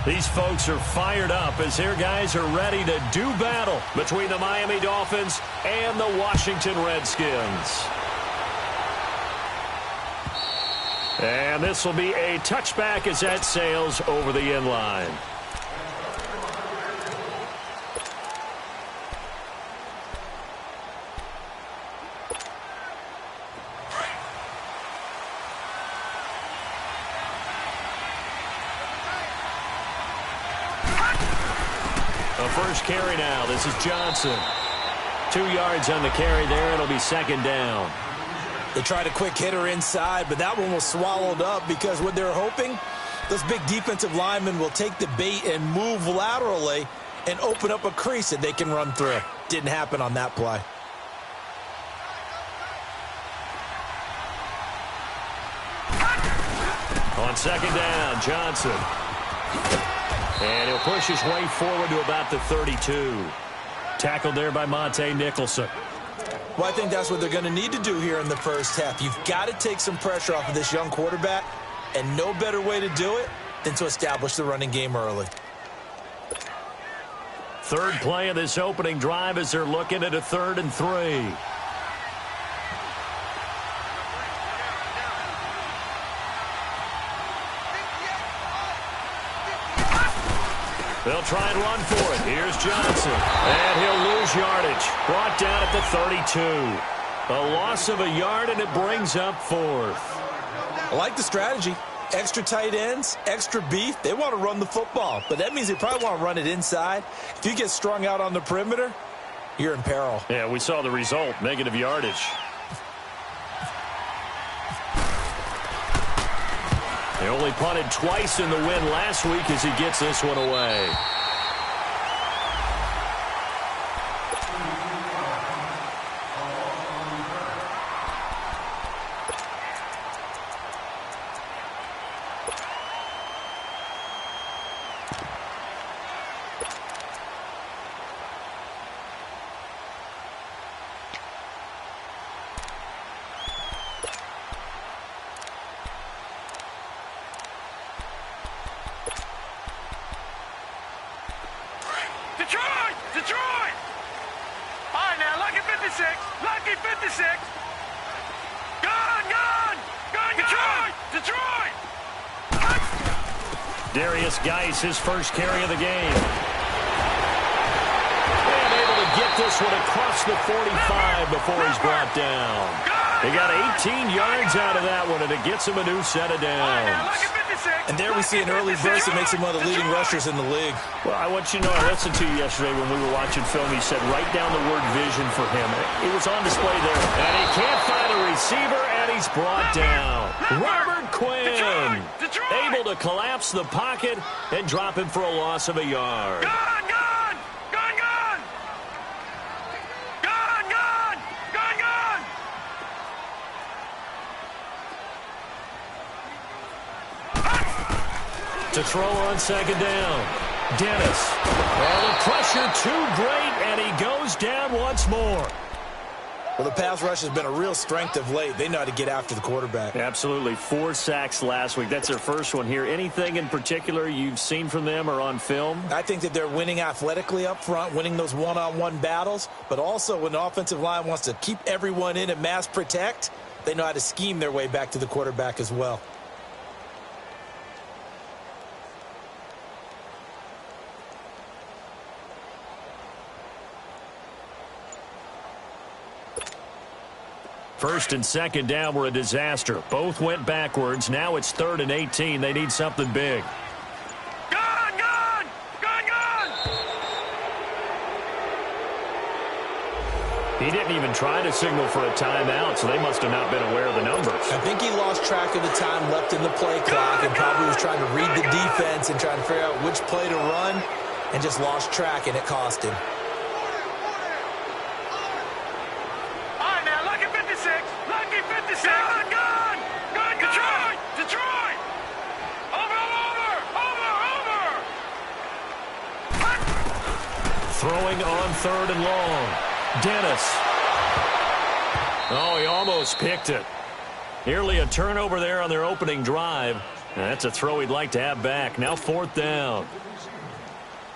These folks are fired up as their guys are ready to do battle between the Miami Dolphins and the Washington Redskins. And this will be a touchback as that sails over the end line. First carry now. This is Johnson. 2 yards on the carry there. It'll be second down. They tried a quick hitter inside, but that one was swallowed up because what they're hoping, those big defensive linemen will take the bait and move laterally and open up a crease that they can run through. Didn't happen on that play. On second down, Johnson. And he'll push his way forward to about the 32. Tackled there by Monte Nicholson. Well, I think that's what they're going to need to do here in the first half. You've got to take some pressure off of this young quarterback, and no better way to do it than to establish the running game early. Third play of this opening drive as they're looking at a 3rd and 3. They'll try and run for it. Here's Johnson. And he'll lose yardage. Brought down at the 32. A loss of a yard, and it brings up 4th. I like the strategy. Extra tight ends, extra beef. They want to run the football, but that means they probably want to run it inside. If you get strung out on the perimeter, you're in peril. Yeah, we saw the result, negative yardage. They only punted twice in the win last week as he gets this one away. Detroit! All right, now, lucky 56. Lucky 56. Gone! Detroit! Darius Geis, his first carry of the game. And able to get this one across the 45 before he's brought down. He got 18 yards out of that one, and it gets him a new set of downs. And there we see an early burst that makes him one of the leading rushers in the league. Well, I want you to know, I listened to you yesterday when we were watching film. He said, write down the word vision for him. It was on display there. And he can't find a receiver, and he's brought down. Robert Quinn, able to collapse the pocket and drop him for a loss of a yard. To throw on second down. Dennis. Well, the pressure too great, and he goes down once more. Well, the pass rush has been a real strength of late. They know how to get after the quarterback. Absolutely. 4 sacks last week. That's their first one here. Anything in particular you've seen from them or on film? I think that they're winning athletically up front, winning those one-on-one battles, but also when the offensive line wants to keep everyone in and mass protect, they know how to scheme their way back to the quarterback as well. First and second down were a disaster. Both went backwards. Now it's 3rd and 18. They need something big. Gone! He didn't even try to signal for a timeout, so they must have not been aware of the numbers. I think he lost track of the time left in the play clock and probably was trying to read the defense and trying to figure out which play to run and just lost track, and it cost him. Detroit! Over! Throwing on 3rd and long. Dennis. Oh, he almost picked it. Nearly a turnover there on their opening drive. That's a throw he'd like to have back. Now 4th down.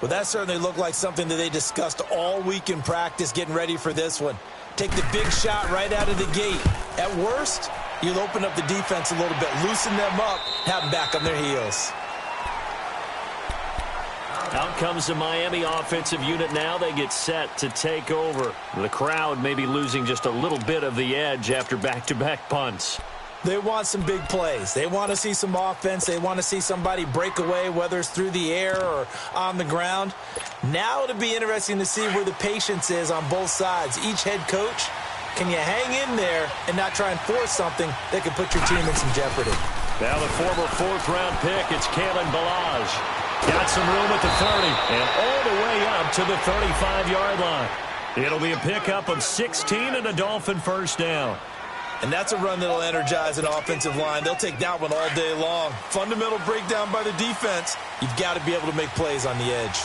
Well, that certainly looked like something that they discussed all week in practice getting ready for this one. Take the big shot right out of the gate. At worst, you'll open up the defense a little bit, loosen them up, have them back on their heels. Out comes the Miami offensive unit now. They get set to take over. The crowd may be losing just a little bit of the edge after back-to-back punts. They want some big plays. They want to see some offense. They want to see somebody break away, whether it's through the air or on the ground. Now it'll be interesting to see where the patience is on both sides. Each head coach, can you hang in there and not try and force something that could put your team in some jeopardy? Now the former 4th-round pick, it's Kalen Ballage. Got some room at the 30 and all the way up to the 35-yard line. It'll be a pickup of 16 and a Dolphin first down. And that's a run that'll energize an offensive line. They'll take that one all day long. Fundamental breakdown by the defense. You've got to be able to make plays on the edge.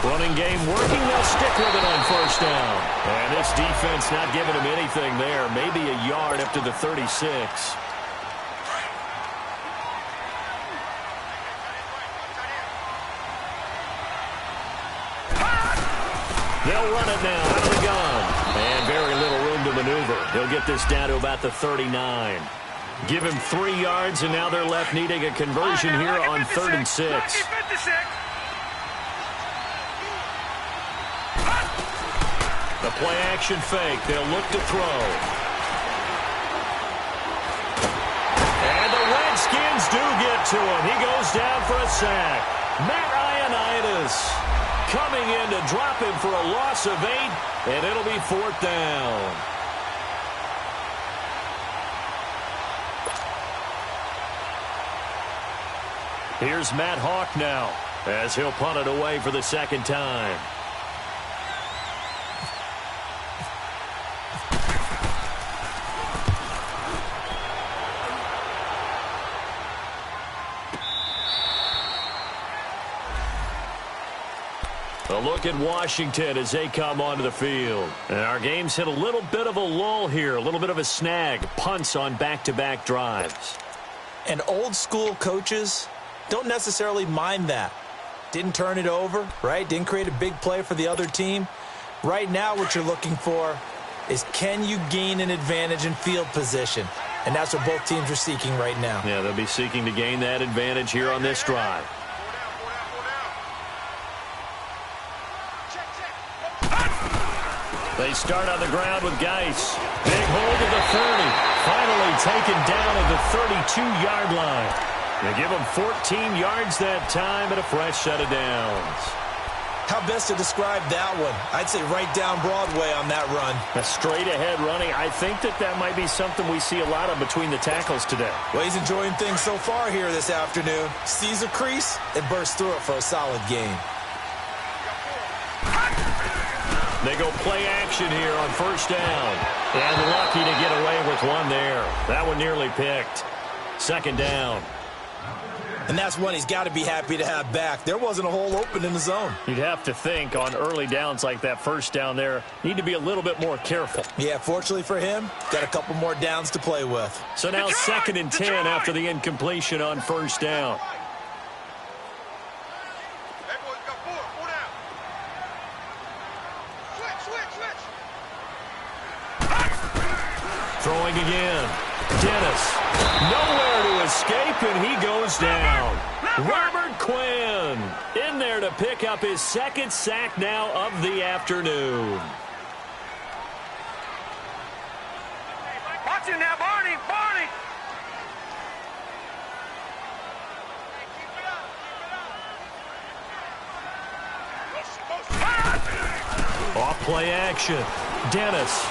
Running game working. They'll stick with it on first down. And this defense not giving him anything there. Maybe a yard up to the 36. They'll run it now out of the gun. And very little room to maneuver. He'll get this down to about the 39. Give him 3 yards, and now they're left needing a conversion here on 3rd and 6. The play-action fake. They'll look to throw. And the Redskins do get to him. He goes down for a sack. Matt Ioannidis coming in to drop him for a loss of 8, and it'll be 4th down. Here's Matt Hawk now as he'll punt it away for the 2nd time. A look at Washington as they come onto the field. And our game's hit a little bit of a lull here, a little bit of a snag. Punts on back-to-back drives. And old school coaches don't necessarily mind that. Didn't turn it over, right? Didn't create a big play for the other team. Right now what you're looking for is, can you gain an advantage in field position? And that's what both teams are seeking right now. Yeah, they'll be seeking to gain that advantage here on this drive. They start on the ground with Geis. Big hold of the 30. Finally taken down at the 32-yard line. They give him 14 yards that time and a fresh set of downs. How best to describe that one? I'd say right down Broadway on that run. A straight-ahead running. I think that might be something we see a lot of between the tackles today. Well, he's enjoying things so far here this afternoon. Sees a crease and bursts through it for a solid gain. They go play action here on first down. And lucky to get away with one there. That one nearly picked. 2nd down. And that's one he's got to be happy to have back. There wasn't a hole open in the zone. You'd have to think on early downs like that first down there, need to be a little bit more careful. Yeah, fortunately for him, got a couple more downs to play with. So now 2nd and 10 after the incompletion on first down. Throwing again. Dennis. Nowhere to escape, and he goes down. Robert Quinn in there to pick up his 2nd sack now of the afternoon. Watch him now, Barney. Barney. Off play action. Dennis.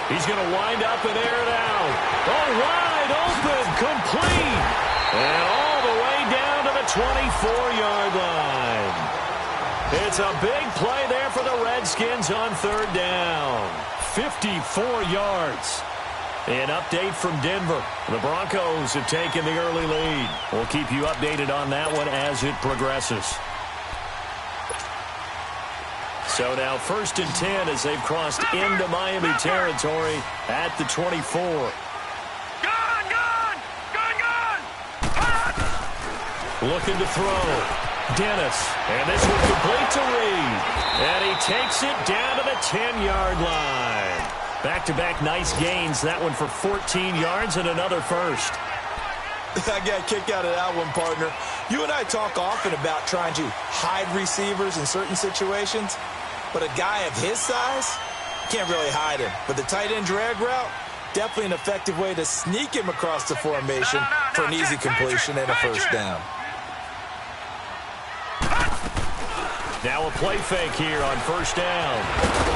He's going to wind up and air it out. Oh, wide open, complete. And all the way down to the 24-yard line. It's a big play there for the Redskins on 3rd down. 54 yards. An update from Denver. The Broncos have taken the early lead. We'll keep you updated on that one as it progresses. So now 1st and 10 as they've crossed into Miami territory at the 24. Gun! Gun! Gun! Looking to throw. Dennis. And this one complete to Reed. And he takes it down to the 10-yard line. Back-to-back nice gains. That one for 14 yards and another first. I got a kick out of that one, partner. You and I talk often about trying to hide receivers in certain situations, but a guy of his size, can't really hide him. But the tight end drag route, definitely an effective way to sneak him across the formation for an easy completion and a first down. Now a play fake here on first down.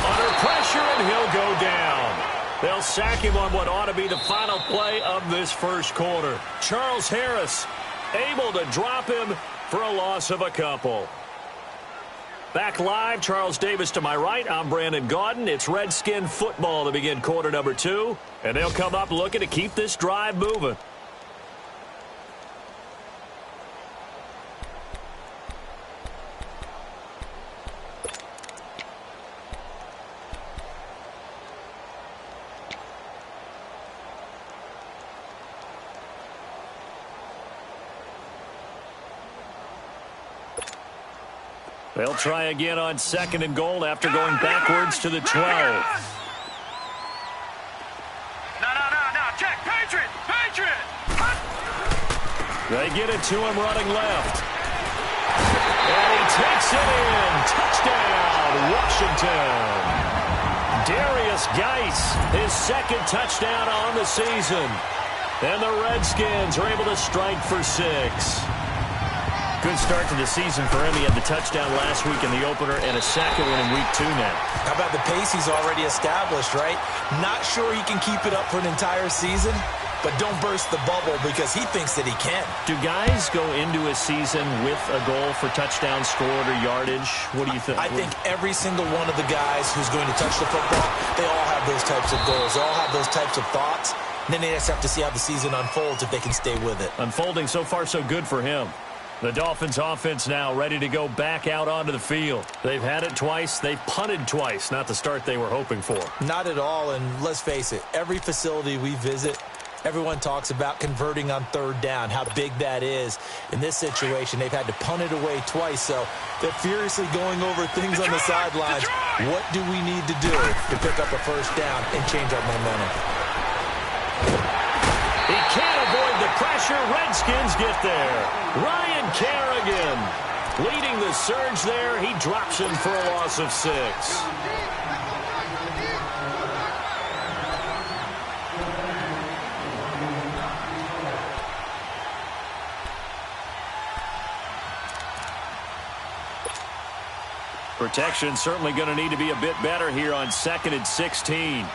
Under pressure, and he'll go down. They'll sack him on what ought to be the final play of this first quarter. Charles Harris able to drop him for a loss of a couple. Back live, Charles Davis to my right. I'm Brandon Gaudin. It's Redskin football to begin quarter number 2. And they'll come up looking to keep this drive moving. They'll try again on second and goal after going backwards to the 12. No. Check. Patriot. They get it to him running left. And he takes it in. Touchdown, Washington. Darius Geis, his second touchdown on the season. And the Redskins are able to strike for 6. Good start to the season for him. He had the touchdown last week in the opener and a second one in week 2 now. How about the pace he's already established, right? Not sure he can keep it up for an entire season, but don't burst the bubble because he thinks that he can. Do guys go into a season with a goal for touchdown scored or yardage? What do you think? I think every single one of the guys who's going to touch the football, they all have those types of goals. They all have those types of thoughts. And then they just have to see how the season unfolds if they can stay with it. Unfolding so far so good for him. The Dolphins offense now ready to go back out onto the field. They've had it twice. They've punted twice. Not the start they were hoping for. Not at all, and let's face it, every facility we visit, everyone talks about converting on third down, how big that is. In this situation, they've had to punt it away twice, so they're furiously going over things on the sidelines. What do we need to do to pick up a first down and change our momentum? He can't avoid the pressure. Redskins get there. Ryan Kerrigan leading the surge there. He drops him for a loss of 6. Protection certainly going to need to be a bit better here on 2nd and 16.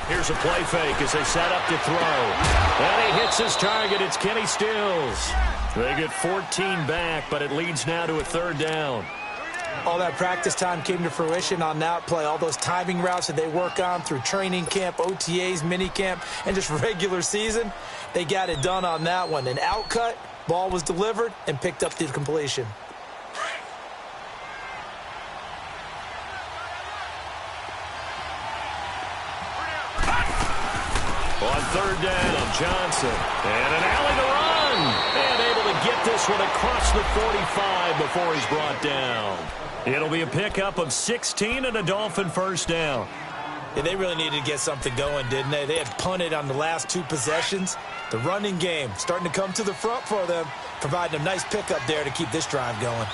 Here's a play fake as they set up to throw. And he hits his target. It's Kenny Stills. They get 14 back, but it leads now to a third down. All that practice time came to fruition on that play. All those timing routes that they work on through training camp, OTAs, minicamp, and just regular season, they got it done on that one. An outcut, ball was delivered, and picked up the completion. On third down, Johnson. And an alley to run. And able to get this one across the 45 before he's brought down. It'll be a pickup of 16 and a Dolphin first down. Yeah, they really needed to get something going, didn't they? They had punted on the last 2 possessions. The running game starting to come to the front for them, providing a nice pickup there to keep this drive going.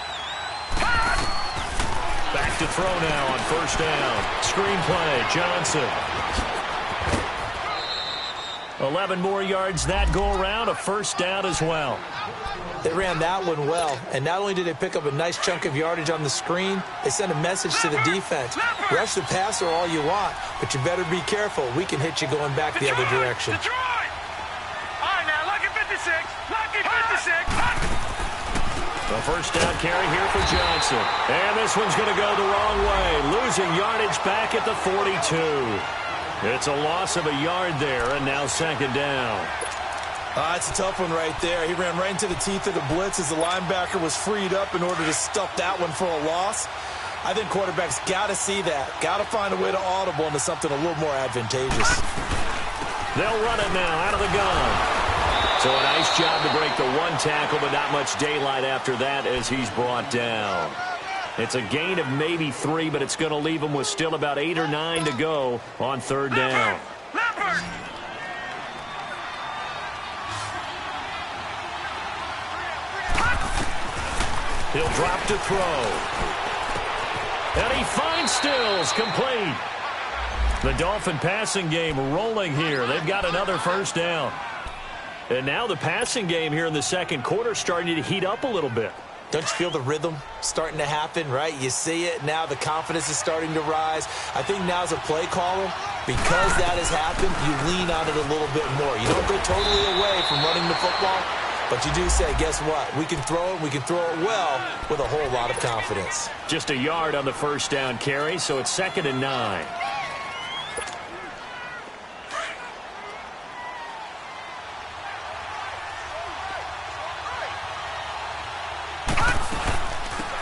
Back to throw now on first down. Screen play, Johnson. 11 more yards that go around, a first down as well. They ran that one well, and not only did they pick up a nice chunk of yardage on the screen, they sent a message to the defense. Rush the passer all you want, but you better be careful. We can hit you going back the other direction. All right, now, lucky 56. Lucky 56. The first down carry here for Johnson. And this one's going to go the wrong way, losing yardage back at the 42. It's a loss of a yard there, and now second down. It's a tough one right there. He ran right into the teeth of the blitz as the linebacker was freed up in order to stuff that one for a loss. I think quarterbacks got to see that. Got to find a way to audible into something a little more advantageous. They'll run it now out of the gun. So a nice job to break the one tackle, but not much daylight after that as he's brought down. It's a gain of maybe 3, but it's going to leave him with still about 8 or 9 to go on third down. He'll drop to throw. And he finds Stills, complete. The Dolphin passing game rolling here. They've got another first down. And now the passing game here in the second quarter starting to heat up a little bit. Don't you feel the rhythm starting to happen, right? You see it. Now the confidence is starting to rise. I think now as a play caller, because that has happened, you lean on it a little bit more. You don't go totally away from running the football, but you do say, guess what? We can throw it. We can throw it well with a whole lot of confidence. Just a yard on the first down carry, so it's 2nd and 9.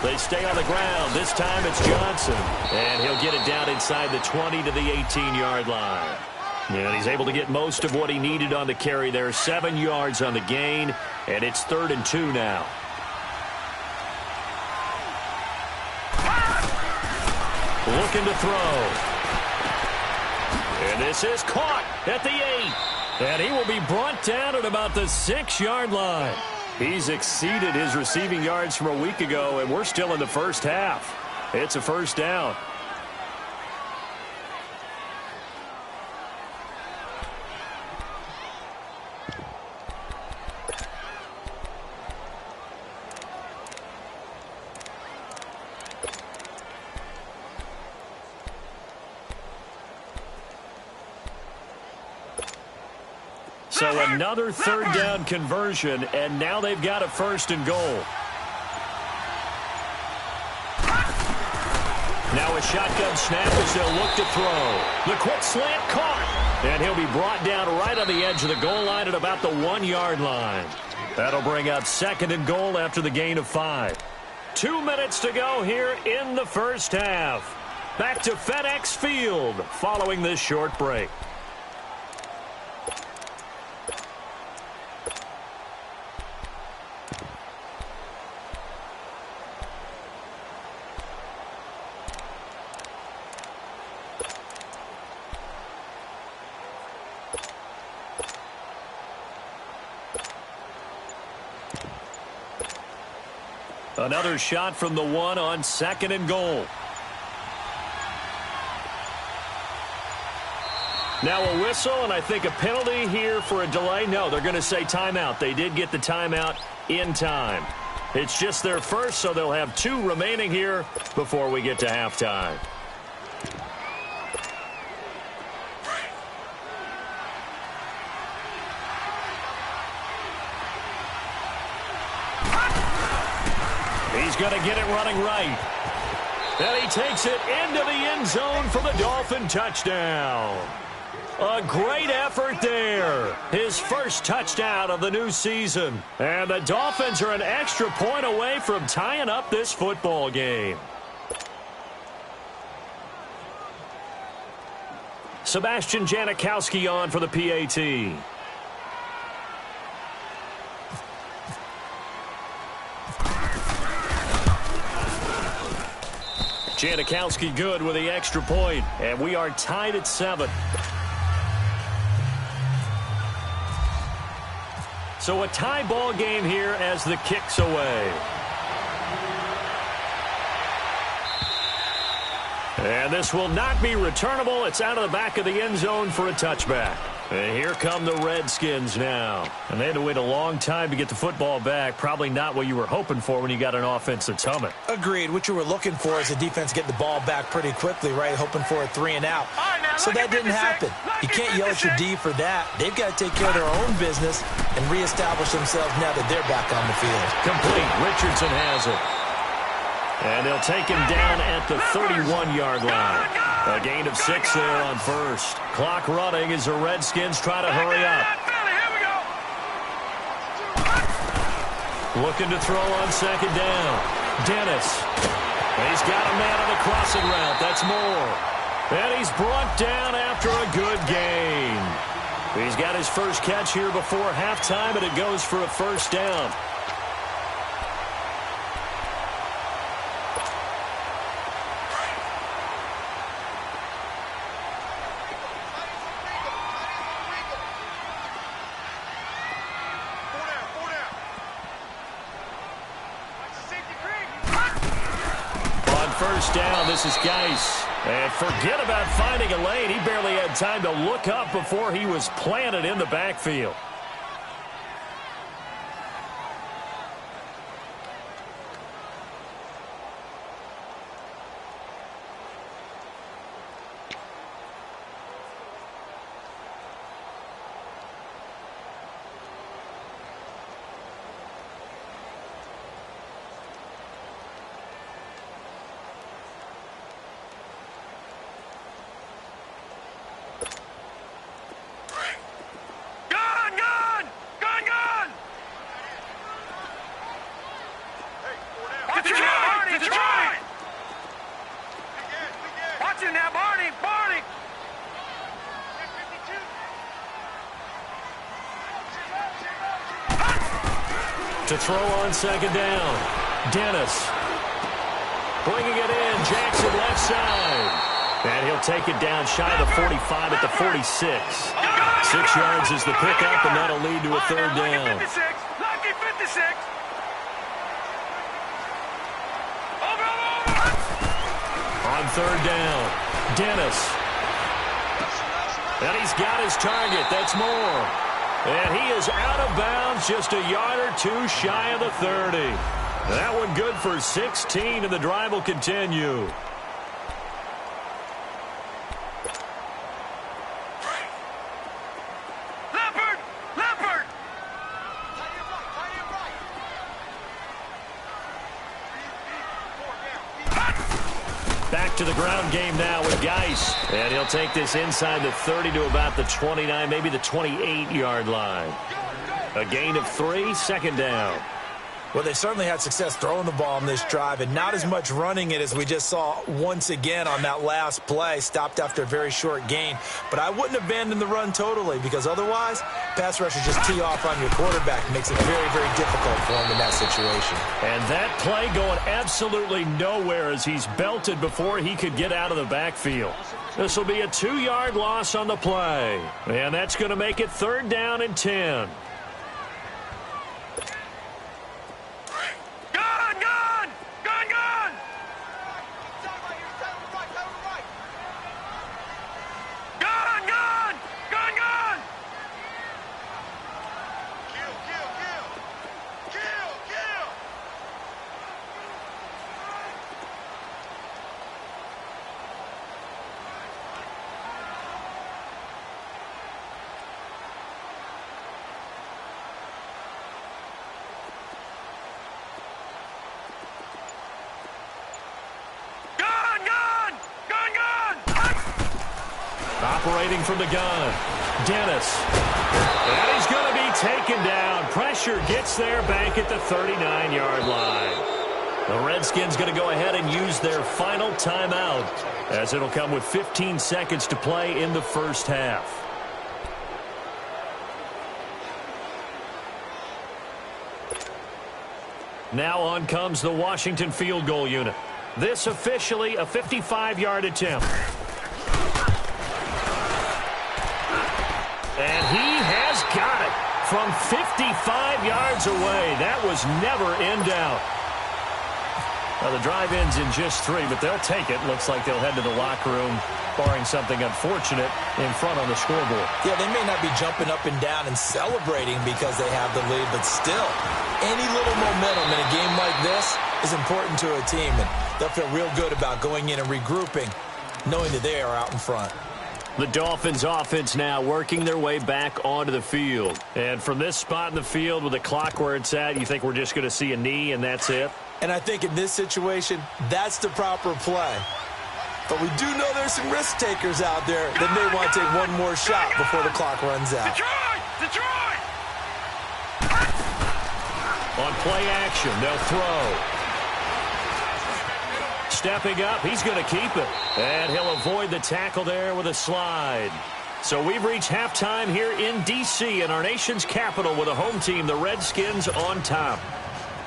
They stay on the ground. This time it's Johnson. And he'll get it down inside the 20 to the 18-yard line. And he's able to get most of what he needed on the carry there. 7 yards on the gain. And it's 3rd and 2 now. Looking to throw. And this is caught at the 8. And he will be brought down at about the 6-yard line. He's exceeded his receiving yards from a week ago, and we're still in the first half. It's a first down. So another third down conversion, and now they've got a 1st and goal. Now a shotgun snap as they'll look to throw. The quick slant caught, and he'll be brought down right on the edge of the goal line at about the 1-yard line. That'll bring up 2nd and goal after the gain of 5. 2 minutes to go here in the first half. Back to FedEx Field following this short break. Another shot from the 1 on 2nd and goal. Now a whistle, and I think a penalty here for a delay. No, they're going to say timeout. They did get the timeout in time. It's just their first, so they'll have 2 remaining here before we get to halftime. He's going to get it running right. And he takes it into the end zone for the Dolphin touchdown. A great effort there. His first touchdown of the new season. And the Dolphins are an extra point away from tying up this football game. Sebastian Janikowski on for the PAT. Janikowski good with the extra point, and we are tied at 7. So a tie ball game here as the kick's away. And this will not be returnable. It's out of the back of the end zone for a touchback. And here come the Redskins now. And they had to wait a long time to get the football back. Probably not what you were hoping for when you got an offense that's humming. Agreed. What you were looking for is the defense get the ball back pretty quickly, right? Hoping for a 3 and out. So that didn't happen. You can't yell at your D for that. They've got to take care of their own business and reestablish themselves now that they're back on the field. Complete. Richardson has it. And they'll take him down at the 31-yard line. A gain of 6 there on first. Clock running as the Redskins try to hurry up. Looking to throw on 2nd down. Dennis. He's got a man on the crossing route. That's Moore. And he's brought down after a good gain. He's got his first catch here before halftime, and it goes for a first down. First down, this is Geis. And forget about finding a lane. He barely had time to look up before he was planted in the backfield. To throw on second down. Dennis. Bringing it in. Jackson left side. And he'll take it down shy of the 45 at the 46. 6 yards is the pickup, and that'll lead to a third down. Lucky 56. On third down, Dennis. And he's got his target. That's more. And he is out of bounds, just a yard or two shy of the 30. That one good for 16, and the drive will continue. Leopard! Back to the ground game now with Geis. And he'll take this inside the 30 to about the 29, maybe the 28-yard line. A gain of 3, second down. Well, they certainly had success throwing the ball on this drive, and not as much running it as we just saw once again on that last play. Stopped after a very short gain. But I wouldn't abandon the run totally, because otherwise, pass rushers just tee off on your quarterback. Makes it very, very difficult for him in that situation. And that play going absolutely nowhere as he's belted before he could get out of the backfield. This will be a 2-yard loss on the play. And that's going to make it third down and 10. Operating from the gun, Dennis. And he's going to be taken down. Pressure gets there back at the 39-yard line. The Redskins going to go ahead and use their final timeout, as it'll come with 15 seconds to play in the first half. Now on comes the Washington field goal unit. This officially a 55-yard attempt. And he has got it from 55 yards away. That was never in doubt. Well, the drive ends in just 3, but they'll take it. Looks like they'll head to the locker room, barring something unfortunate, in front on the scoreboard. Yeah, they may not be jumping up and down and celebrating because they have the lead, but still, any little momentum in a game like this is important to a team, and they'll feel real good about going in and regrouping, knowing that they are out in front. The Dolphins offense now working their way back onto the field. And from this spot in the field with the clock where it's at, you think we're just going to see a knee and that's it? And I think in this situation, that's the proper play. But we do know there's some risk takers out there that may want to take one more shot before the clock runs out. Detroit! On play action, they'll throw. Stepping up, he's going to keep it. And he'll avoid the tackle there with a slide. So we've reached halftime here in D.C. in our nation's capital with a home team, the Redskins, on top.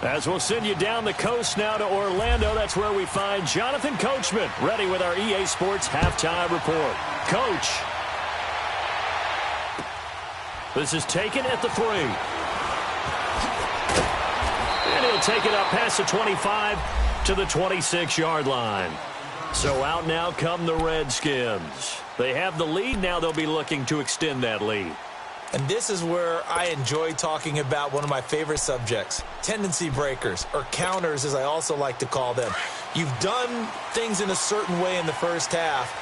As we'll send you down the coast now to Orlando, that's where we find Jonathan Coachman ready with our EA Sports halftime report. Coach. This is taken at the 3. And he'll take it up past the 25 to the 26-yard line. So out now come the Redskins. They have the lead. Now they'll be looking to extend that lead. And this is where I enjoy talking about one of my favorite subjects, tendency breakers, or counters as I also like to call them. You've done things in a certain way in the first half,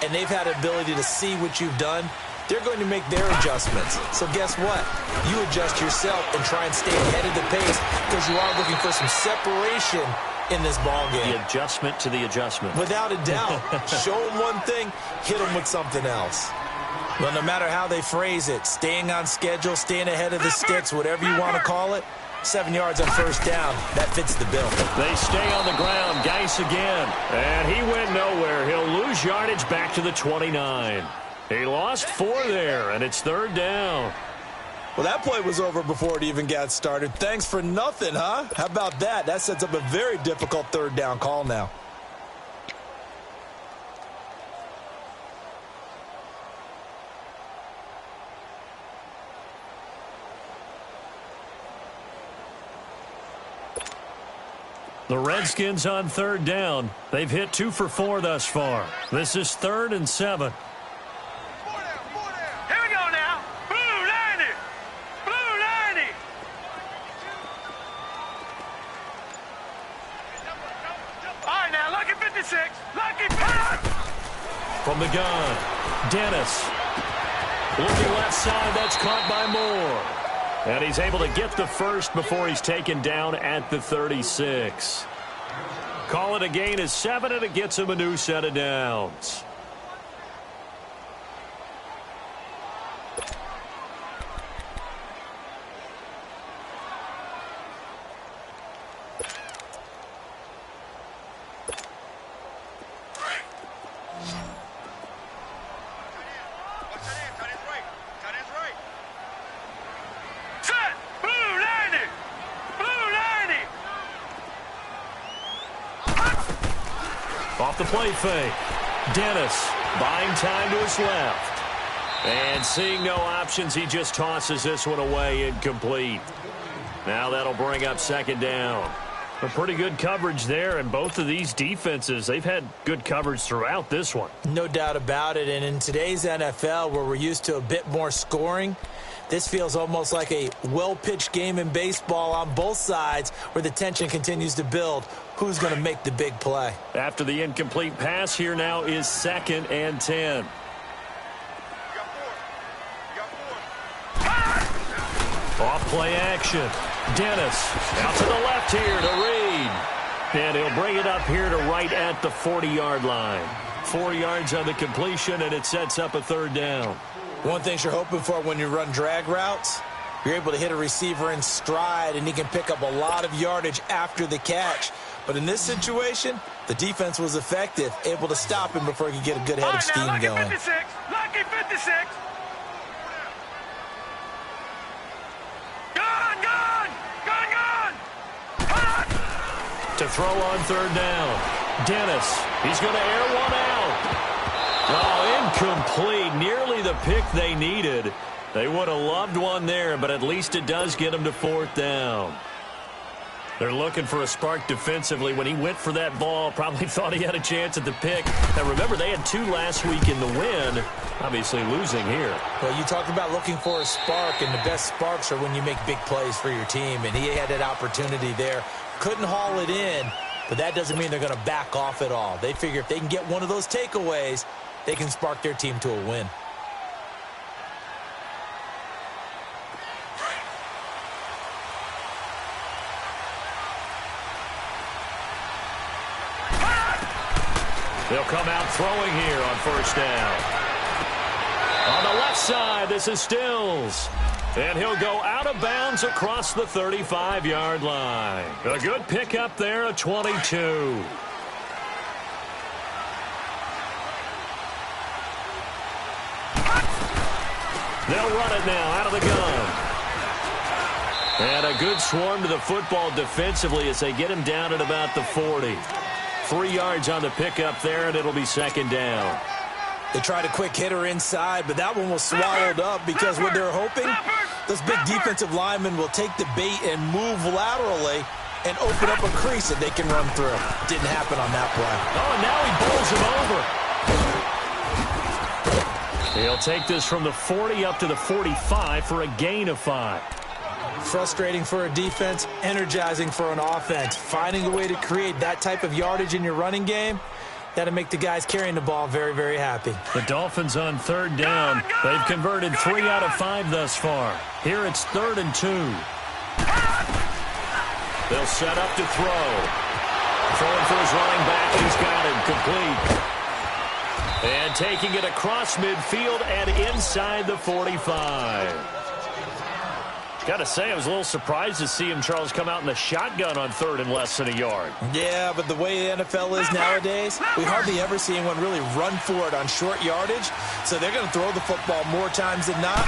and they've had the ability to see what you've done. They're going to make their adjustments. So guess what? You adjust yourself and try and stay ahead of the pace because you are looking for some separation in this ball game. The adjustment to the adjustment. Without a doubt. Show them one thing, hit them with something else. Well, no matter how they phrase it, staying on schedule, staying ahead of the sticks, whatever you want to call it, 7 yards on first down, that fits the bill. They stay on the ground. Geis again. And he went nowhere. He'll lose yardage back to the 29. He lost 4 there, and it's 3rd down. Well, that play was over before it even got started. Thanks for nothing, huh? How about that? That sets up a very difficult 3rd down call now. The Redskins on 3rd down. They've hit 2 for 4 thus far. This is 3rd and 7. Here we go now. Blue 90. Blue 90. All right, now, lucky 56. Lucky 50. From the gun, Dennis. Looking left side, that's caught by Moore. And he's able to get the first before he's taken down at the 36. Call it a gain of 7, and it gets him a new set of downs. Off the play fake. Dennis buying time to his left. And seeing no options, he just tosses this one away, incomplete. Now that'll bring up 2nd down. A pretty good coverage there, and both of these defenses, they've had good coverage throughout this one. No doubt about it, and in today's NFL, where we're used to a bit more scoring, this feels almost like a well-pitched game in baseball on both sides where the tension continues to build. Who's going to make the big play? After the incomplete pass, here now is 2nd and 10. Off play action. Dennis out to the left here to Reed. And he'll bring it up here to right at the 40-yard line. 4 yards on the completion, and it sets up a 3rd down. One thing you're hoping for when you run drag routes, you're able to hit a receiver in stride, and he can pick up a lot of yardage after the catch. But in this situation, the defense was effective, able to stop him before he could get a good head of steam lucky going. 56. Lucky 56. Gone. To throw on 3rd down. Dennis, he's going to air one out. Oh, incomplete. Nearly the pick they needed. They would have loved one there, but at least it does get them to 4th down. They're looking for a spark defensively. When he went for that ball, probably thought he had a chance at the pick. Now, remember, they had 2 last week in the win. Obviously losing here. Well, you talked about looking for a spark, and the best sparks are when you make big plays for your team, and he had that opportunity there. Couldn't haul it in, but that doesn't mean they're going to back off at all. They figure if they can get one of those takeaways, they can spark their team to a win. They'll come out throwing here on 1st down. On the left side, this is Stills. And he'll go out of bounds across the 35-yard line. A good pickup there, a 22. They'll run it now out of the gun. And a good swarm to the football defensively as they get him down at about the 40. 3 yards on the pickup there, and it'll be second down. They tried a quick hitter inside, but that one was swallowed up because what they're hoping, those big defensive linemen will take the bait and move laterally and open up a crease that they can run through. Didn't happen on that play. Oh, and now he bowls him over. He'll take this from the 40 up to the 45 for a gain of 5. Frustrating for a defense, energizing for an offense. Finding a way to create that type of yardage in your running game, that'll make the guys carrying the ball very, very happy. The Dolphins on third down. They've converted 3 out of 5 thus far. Here it's 3rd and 2. They'll set up to throw. Throwing for his running back. He's got him complete. And taking it across midfield and inside the 45. Got to say, I was a little surprised to see him, Charles, come out in the shotgun on 3rd and less than a yard. Yeah, but the way the NFL is nowadays, we hardly ever see anyone really run for it on short yardage. So they're going to throw the football more times than not.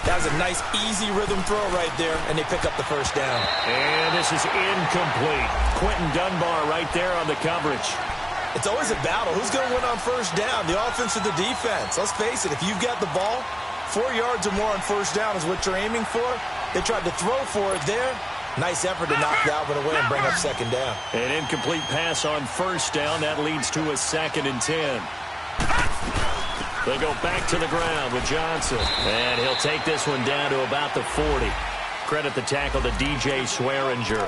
That was a nice, easy rhythm throw right there, and they pick up the first down. And this is incomplete. Quentin Dunbar right there on the coverage. It's always a battle. Who's going to win on first down, the offense or the defense? Let's face it, if you've got the ball, 4 yards or more on first down is what you're aiming for. They tried to throw for it there. Nice effort to knock that one away and bring up second down. An incomplete pass on first down. That leads to a 2nd and 10. They go back to the ground with Johnson. And he'll take this one down to about the 40. Credit the tackle to DJ Swearinger.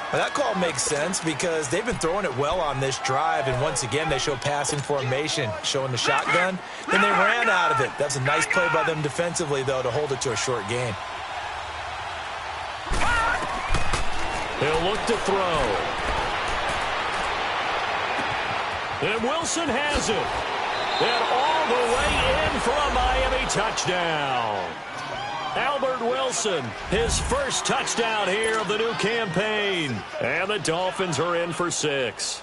Well, that call makes sense because they've been throwing it well on this drive, and once again they show passing formation, showing the shotgun. Then they ran out of it. That's a nice play by them defensively, though, to hold it to a short gain. He'll look to throw. And Wilson has it. And all the way in for a Miami touchdown. Albert Wilson, his first touchdown here of the new campaign. And the Dolphins are in for 6.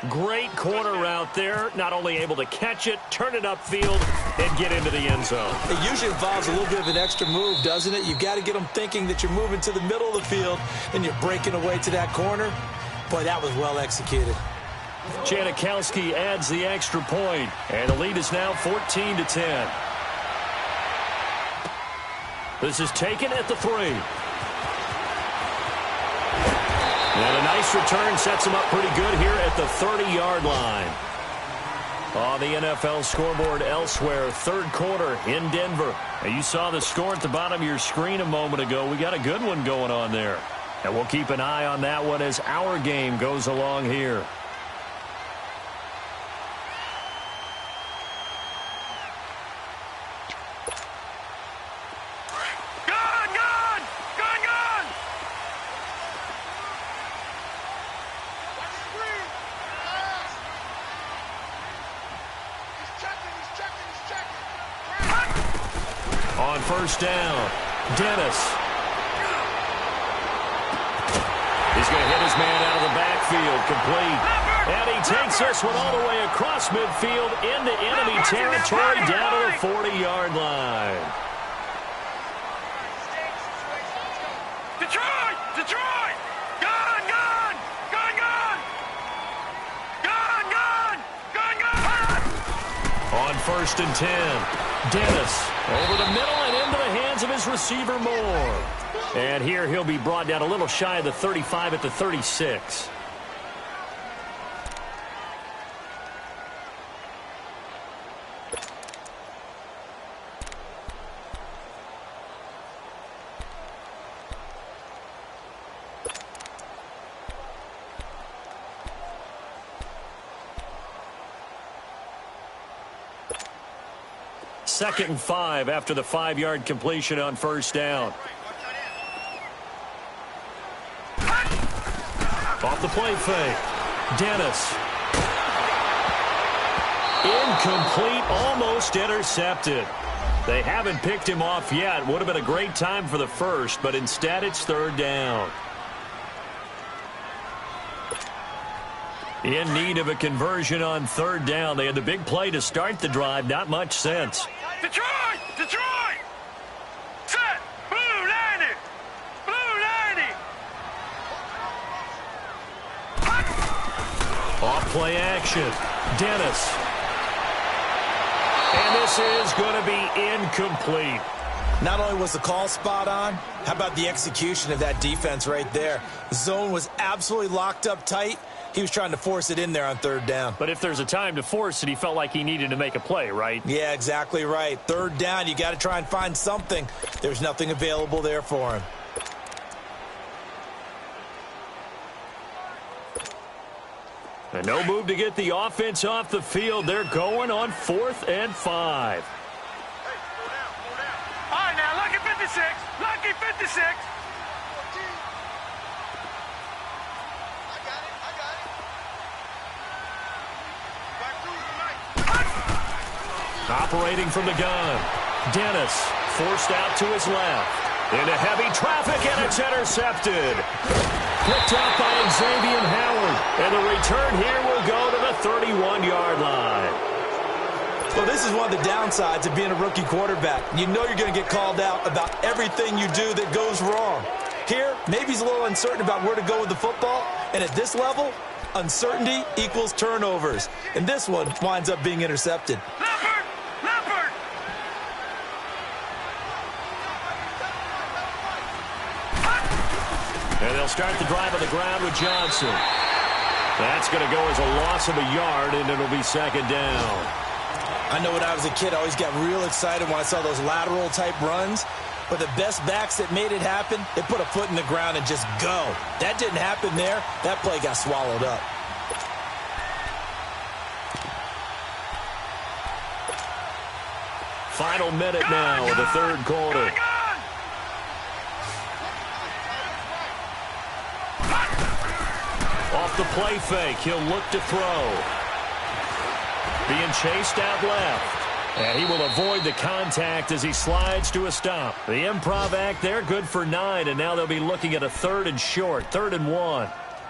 Great corner route there. Not only able to catch it, turn it upfield, and get into the end zone. It usually involves a little bit of an extra move, doesn't it? You've got to get them thinking that you're moving to the middle of the field and you're breaking away to that corner. Boy, that was well executed. Janikowski adds the extra point, and the lead is now 14-10. This is taken at the 3. And a nice return sets him up pretty good here at the 30-yard line. On the NFL scoreboard elsewhere, 3rd quarter in Denver. And you saw the score at the bottom of your screen a moment ago. We got a good one going on there. And we'll keep an eye on that one as our game goes along here. On first down, Dennis. He's going to hit his man out of the backfield, complete. And he takes this one all the way across midfield into enemy territory down to the 40-yard line. Detroit! Detroit! Gun! Gun! Gun! Gun! Gun! Gun! Gun! Gun! On 1st and 10, Dennis over the middle and into the hands of his receiver Moore. And here he'll be brought down a little shy of the 35 at the 36. Second and 5 after the 5-yard completion on first down. Off the play fake. Dennis. Incomplete, almost intercepted. They haven't picked him off yet. Would have been a great time for the first, but instead it's 3rd down. In need of a conversion on 3rd down. They had the big play to start the drive. Not much sense. Detroit! Detroit! Play action. Dennis. And this is going to be incomplete. Not only was the call spot on, how about the execution of that defense right there? The zone was absolutely locked up tight. He was trying to force it in there on third down. But if there's a time to force it, he felt like he needed to make a play, right? Yeah, exactly right. Third down, you got to try and find something. There's nothing available there for him. And no move to get the offense off the field. They're going on 4th and 5. All right, now, lucky 56. Lucky 56. Operating from the gun. Dennis forced out to his left. Into heavy traffic, and it's intercepted. Picked up by Xavier Howard. And the return here will go to the 31-yard line. Well, this is one of the downsides of being a rookie quarterback. You know you're going to get called out about everything you do that goes wrong. Here, maybe he's a little uncertain about where to go with the football. And at this level, uncertainty equals turnovers. And this one winds up being intercepted. And they'll start the drive on the ground with Johnson. That's going to go as a loss of a yard, and it'll be second down. I know when I was a kid, I always got real excited when I saw those lateral-type runs. But the best backs that made it happen, they put a foot in the ground and just go. That didn't happen there. That play got swallowed up. Final minute now of the third quarter. Off the play fake, he'll look to throw. Being chased out left. And he will avoid the contact as he slides to a stop. The improv act there, good for 9, and now they'll be looking at a 3rd and short, 3rd and 1.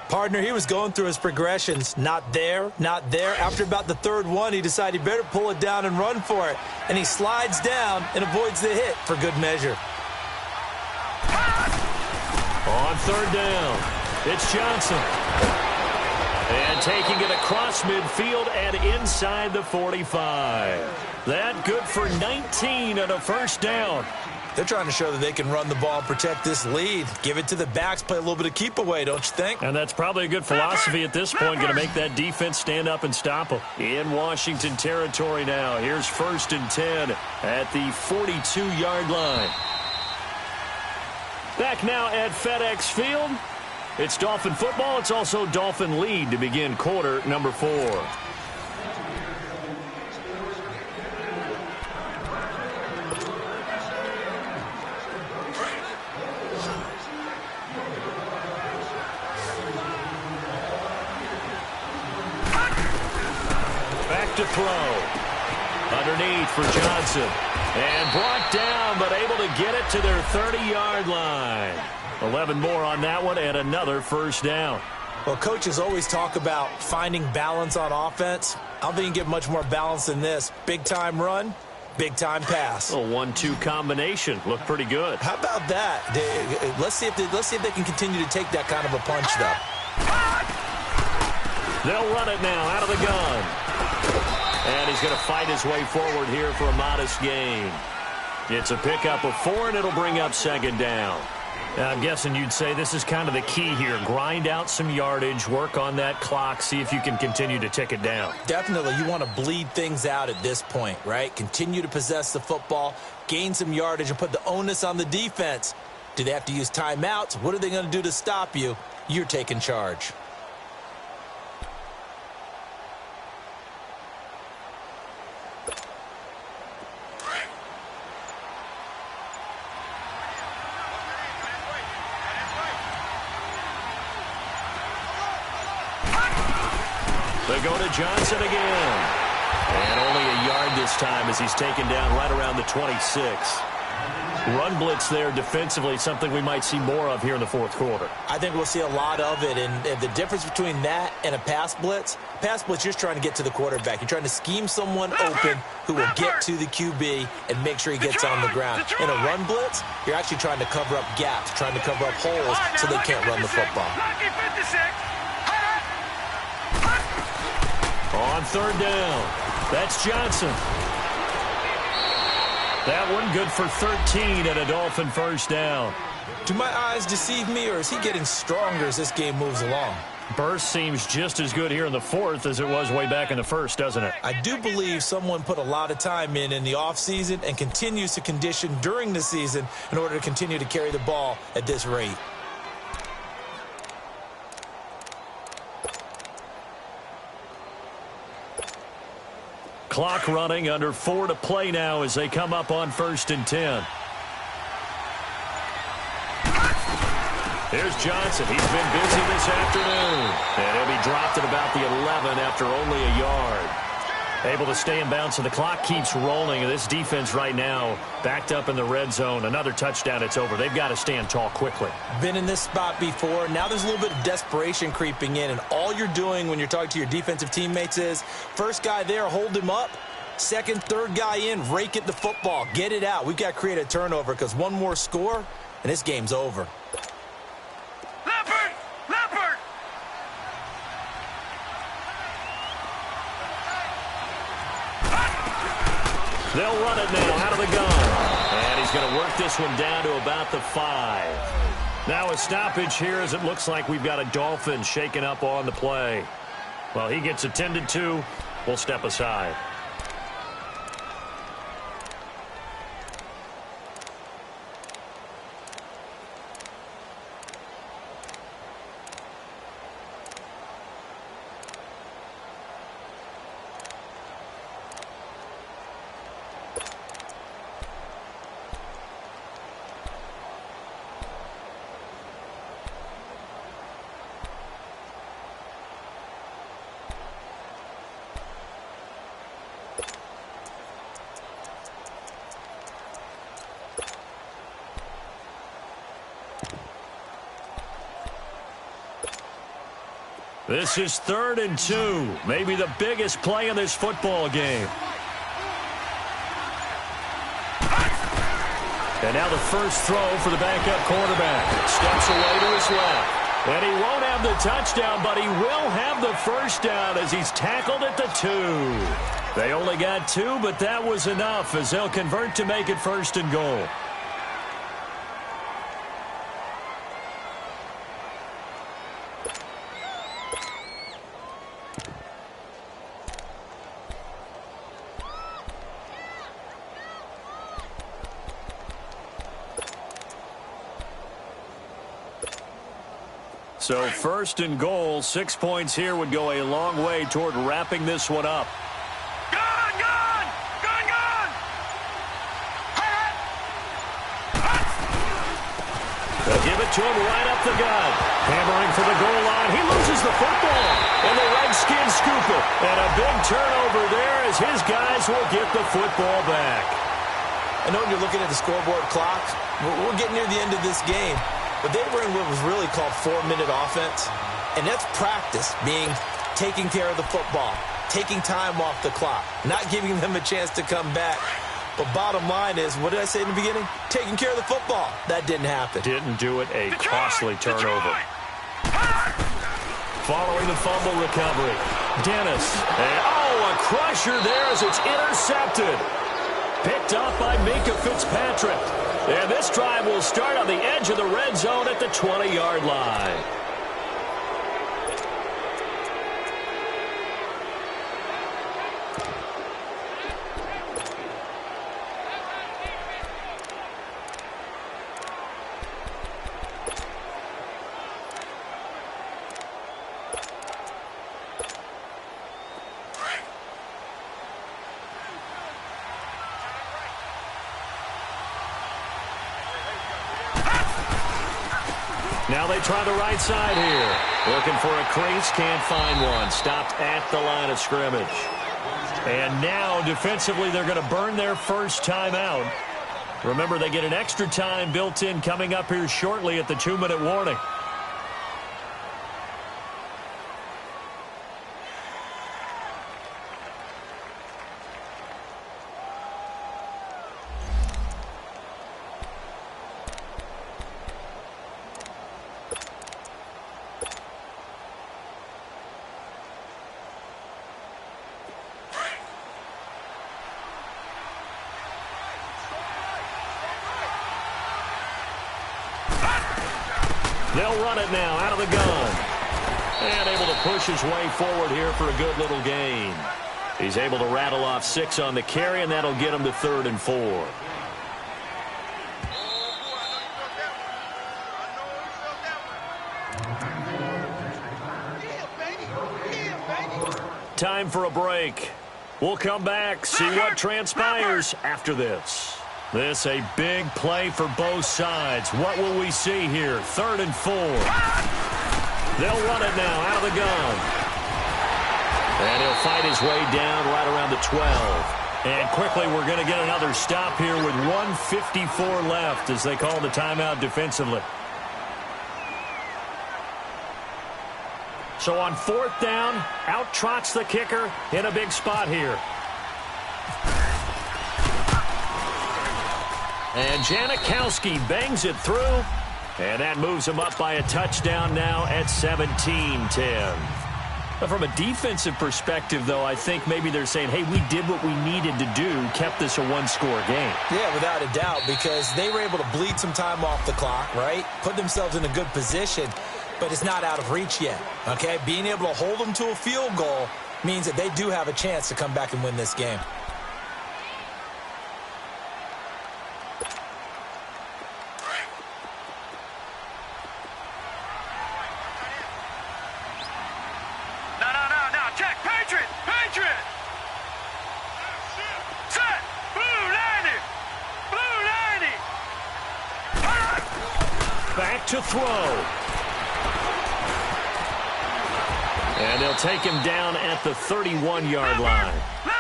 Partner, he was going through his progressions. Not there, not there. After about the 3rd one, he decided he better pull it down and run for it. And he slides down and avoids the hit for good measure. On 3rd down, it's Johnson. And taking it across midfield and inside the 45. That good for 19 and a first down. They're trying to show that they can run the ball and protect this lead. Give it to the backs, play a little bit of keep away, don't you think? And that's probably a good philosophy at this point, going to make that defense stand up and stop them. In Washington territory now, here's 1st and 10 at the 42-yard line. Back now at FedEx Field. It's Dolphin football. It's also Dolphin lead to begin quarter number 4. Back to throw. Underneath for Johnson. And brought down, but able to get it to their 30-yard line. 11 more on that one and another first down. Well, coaches always talk about finding balance on offense. I don't think you can get much more balance than this. Big-time run, big-time pass. A 1-2 combination. Looked pretty good. How about that? Let's see if they can continue to take that kind of a punch, though. They'll run it now out of the gun. And he's going to fight his way forward here for a modest gain. It's a pickup of 4, and it'll bring up second down. I'm guessing you'd say this is kind of the key here. Grind out some yardage, work on that clock, see if you can continue to tick it down. Definitely. You want to bleed things out at this point, right? Continue to possess the football, gain some yardage, and put the onus on the defense. Do they have to use timeouts? What are they going to do to stop you? You're taking charge. They go to Johnson again. And only a yard this time as he's taken down right around the 26. Run blitz there defensively, something we might see more of here in the fourth quarter. I think we'll see a lot of it, and the difference between that and a pass blitz, you're just trying to get to the quarterback. You're trying to scheme someone open who will get to the QB and make sure he gets on the ground. In a run blitz, you're actually trying to cover up gaps, trying to cover up holes so they can't run the football. On third down, that's Johnson. That one good for 13 and a Dolphin first down. Do my eyes deceive me, or is he getting stronger as this game moves along? Burst seems just as good here in the fourth as it was way back in the first, doesn't it? I do believe someone put a lot of time in the offseason and continues to condition during the season in order to continue to carry the ball at this rate. Clock running, under 4 to play now as they come up on 1st and 10. Here's Johnson. He's been busy this afternoon. And he'll be dropped at about the 11 after only a yard. Able to stay in bounds, so the clock keeps rolling. And this defense right now backed up in the red zone. Another touchdown, it's over. They've got to stand tall quickly. Been in this spot before. Now there's a little bit of desperation creeping in. And all you're doing when you're talking to your defensive teammates is, first guy there, hold him up. Second, third guy in, rake at the football. Get it out. We've got to create a turnover because one more score, and this game's over. They'll run it now out of the gun. And he's going to work this one down to about the 5. Now a stoppage here as it looks like we've got a Dolphin shaken up on the play. Well, he gets attended to. We'll step aside. This is 3rd and 2. Maybe the biggest play in this football game. And now the first throw for the backup quarterback. Steps away to his left. And he won't have the touchdown, but he will have the first down as he's tackled at the 2. They only got 2, but that was enough as they'll convert to make it 1st and goal. So 1st and goal, 6 points here would go a long way toward wrapping this one up. Gun! Gun! Gun! Gun! They'll give it to him right up the gut. Hammering for the goal line. He loses the football. And the Redskins scoop it. And a big turnover there as his guys will get the football back. I know when you're looking at the scoreboard clock, we're getting near the end of this game. But they were in what was really called 4-minute offense. And that's practice, being taking care of the football, taking time off the clock, not giving them a chance to come back. But bottom line is, what did I say in the beginning? Taking care of the football. That didn't happen. Didn't do it. A costly turnover. Following the fumble recovery. Dennis. And, a crusher there as it's intercepted. Picked up by Minka Fitzpatrick. And this drive will start on the edge of the red zone at the 20-yard line. Now they try the right side here. Looking for a crease, can't find one. Stopped at the line of scrimmage. And now, defensively, they're going to burn their first timeout. Remember, they get an extra time built in coming up here shortly at the 2-minute warning. They'll run it now out of the gun. And able to push his way forward here for a good little gain. He's able to rattle off 6 on the carry, and that'll get him to 3rd and 4. Time for a break. We'll come back, see what transpires after this. This a big play for both sides. What will we see here? 3rd and 4. They'll run it now out of the gun. And he'll fight his way down right around the 12. And quickly we're going to get another stop here with 1:54 left as they call the timeout defensively. So on 4th down, out trots the kicker in a big spot here. And Janikowski bangs it through. And that moves him up by a touchdown now at 17-10. But from a defensive perspective, though, I think maybe they're saying, hey, we did what we needed to do, kept this a 1-score game. Yeah, without a doubt, because they were able to bleed some time off the clock, right? Put themselves in a good position, but it's not out of reach yet, okay? Being able to hold them to a field goal means that they do have a chance to come back and win this game. To throw. And they'll take him down at the 31-yard line.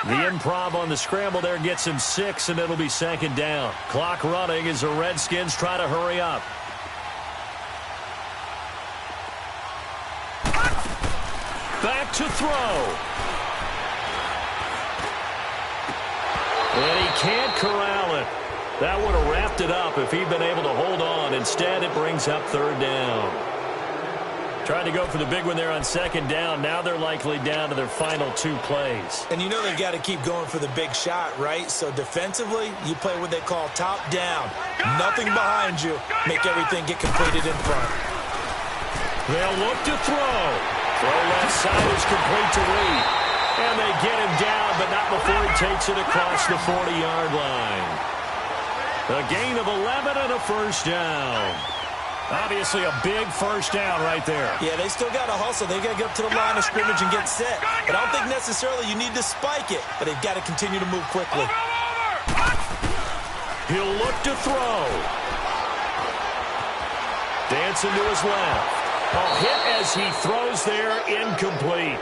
The improv on the scramble there gets him 6, and it'll be 2nd down. Clock running as the Redskins try to hurry up. Back to throw. And he can't corral it. That would have wrapped it up if he'd been able to hold on. Instead, it brings up 3rd down. Tried to go for the big one there on 2nd down. Now they're likely down to their final 2 plays. And you know they've got to keep going for the big shot, right? So defensively, you play what they call top down. Nothing behind you. Make everything get completed in front. They'll look to throw. Throw left side is complete to Reed. And they get him down, but not before he takes it across the 40-yard line. A gain of 11 and a 1st down. Obviously a big 1st down right there. Yeah, they still got to hustle. They got to get up to the line of scrimmage and get set. But I don't think necessarily you need to spike it, but they've got to continue to move quickly. He'll look to throw. Dancing to his left. Hit as he throws there, incomplete.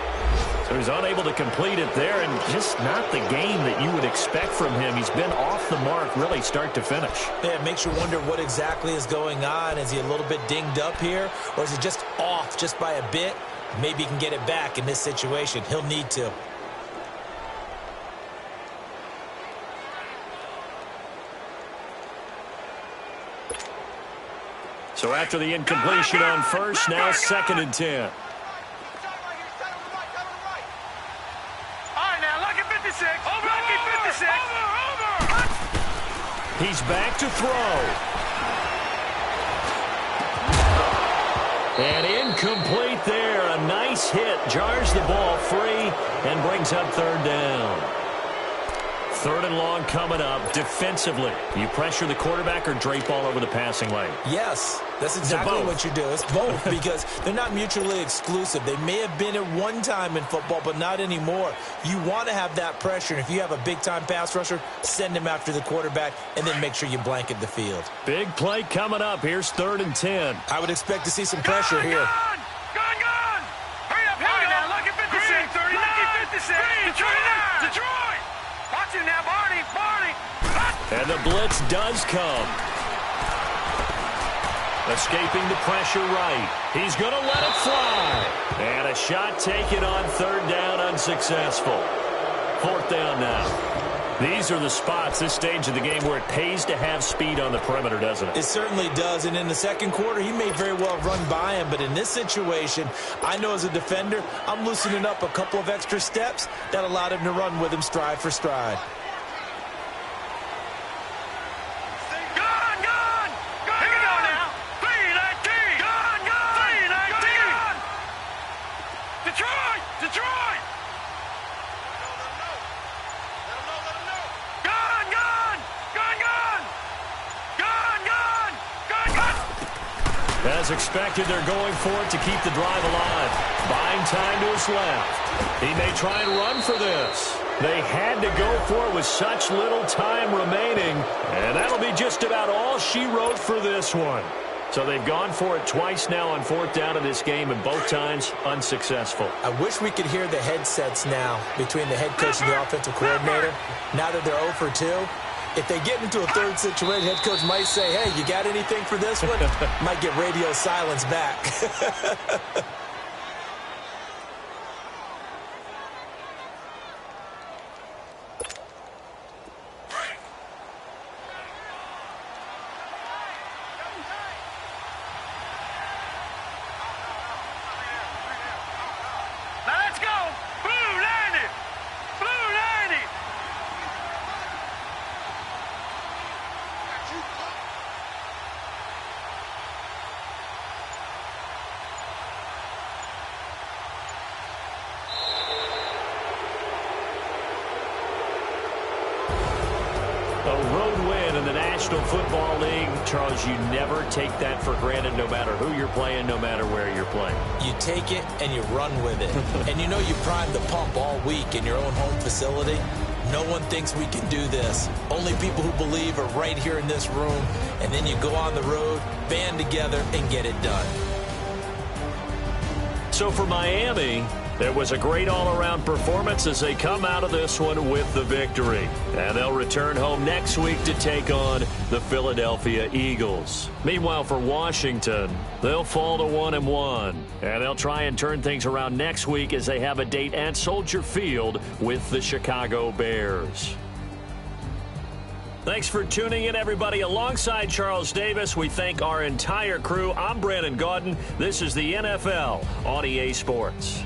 So he's unable to complete it there, and just not the game that you would expect from him. He's been off the mark really start to finish. Yeah, it makes you wonder what exactly is going on. Is he a little bit dinged up here, or is it just off just by a bit? Maybe he can get it back in this situation. He'll need to. So after the incompletion on 1st, now 2nd and 10. He's back to throw. And incomplete there. A nice hit. Jars the ball free and brings up 3rd down. 3rd and long coming up. Defensively, you pressure the quarterback or drape all over the passing lane? Yes, that's exactly what you do. It's both because they're not mutually exclusive. They may have been at one time in football, but not anymore. You want to have that pressure. And if you have a big-time pass rusher, send him after the quarterback and then make sure you blanket the field. Big play coming up. Here's 3rd and 10. I would expect to see some pressure here. Gone! Hurry up, now. Look at 56. 39. Lucky 56. Detroit! Watch him now, Barney. And the blitz does come. Escaping the pressure right. He's going to let it fly. And a shot taken on 3rd down, unsuccessful. 4th down now. These are the spots, this stage of the game, where it pays to have speed on the perimeter, doesn't it? It certainly does. And in the 2nd quarter, he may very well run by him. But in this situation, I know as a defender, I'm loosening up a couple of extra steps that allowed him to run with him stride for stride. Gone! Here we go now. 3, 19. Gone! As expected, they're going for it to keep the drive alive. Buying time to his left. He may try and run for this. They had to go for it with such little time remaining. And that'll be just about all she wrote for this one. So they've gone for it twice now on 4th down in this game, and both times unsuccessful. I wish we could hear the headsets now between the head coach and the offensive coordinator. Now that they're 0 for 2, if they get into a third situation, head coach might say, hey, you got anything for this one? Might get radio silence back. A road win in the National Football League. Charles, you never take that for granted no matter who you're playing, no matter where you're playing. You take it and you run with it. And you know you primed the pump all week in your own home facility. No one thinks we can do this. Only people who believe are right here in this room. And then you go on the road, band together, and get it done. So for Miami, it was a great all-around performance as they come out of this one with the victory. And they'll return home next week to take on the Philadelphia Eagles. Meanwhile, for Washington, they'll fall to 1-1. And they'll try and turn things around next week as they have a date at Soldier Field with the Chicago Bears. Thanks for tuning in, everybody. Alongside Charles Davis, we thank our entire crew. I'm Brandon Gaudin. This is the NFL on EA Sports.